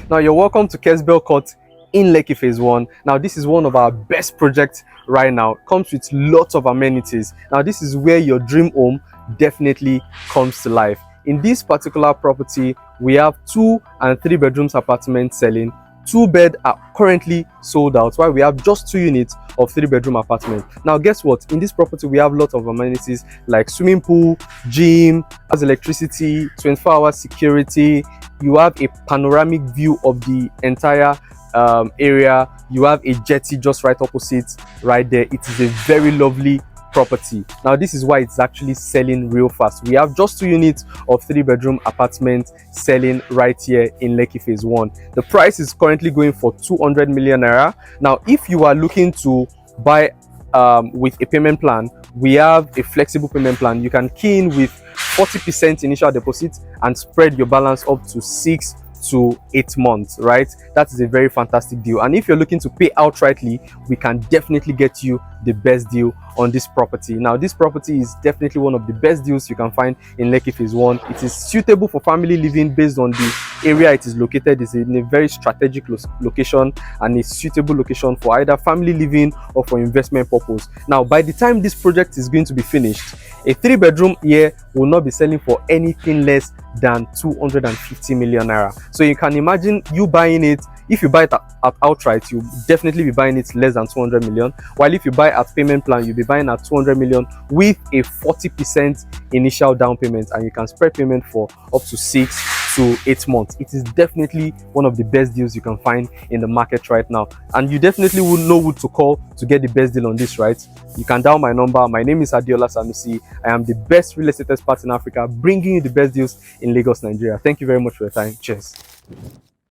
Now you're welcome to Kesbel Court in Lekki Phase 1. Now this is one of our best projects right now. It comes with lots of amenities. Now this is where your dream home definitely comes to life. In this particular property, we have 2 and 3 bedrooms apartments selling. 2 bed are currently sold out, while we have just 2 units of 3 bedroom apartment. Now guess what, in this property we have lots of amenities like swimming pool, gym, has electricity, 24-hour security. You have a panoramic view of the entire area. You have a jetty just right opposite right there. It is a very lovely property. Now this is why it's actually selling real fast. We have just 2 units of 3 bedroom apartments selling right here in Lekki Phase 1. The price is currently going for 200 million naira. Now if you are looking to buy with a payment plan, we have a flexible payment plan. You can key in with 40% initial deposit and spread your balance up to 6 to 8 months, right? That is a very fantastic deal. And if you're looking to pay outrightly, we can definitely get you the best deal on this property. Now this property is definitely one of the best deals you can find in Lekki Phase 1. It is suitable for family living based on the area it is located. It's in a very strategic location and a suitable location for either family living or for investment purpose. Now by the time this project is going to be finished, a 3 bedroom here will not be selling for anything less than 250 million naira. So you can imagine you buying it. If you buy it at outright, you'll definitely be buying it less than 200 million, while if you buy at payment plan, you'll be buying at 200 million with a 40% initial down payment, and you can spread payment for up to 6 to 8 months. It is definitely one of the best deals you can find in the market right now, and you definitely will know who to call to get the best deal on this, right? You can dial my number. My name is Adiola Sanusi. I am the best real estate expert in Africa, bringing you the best deals in Lagos, Nigeria. Thank you very much for your time. Cheers.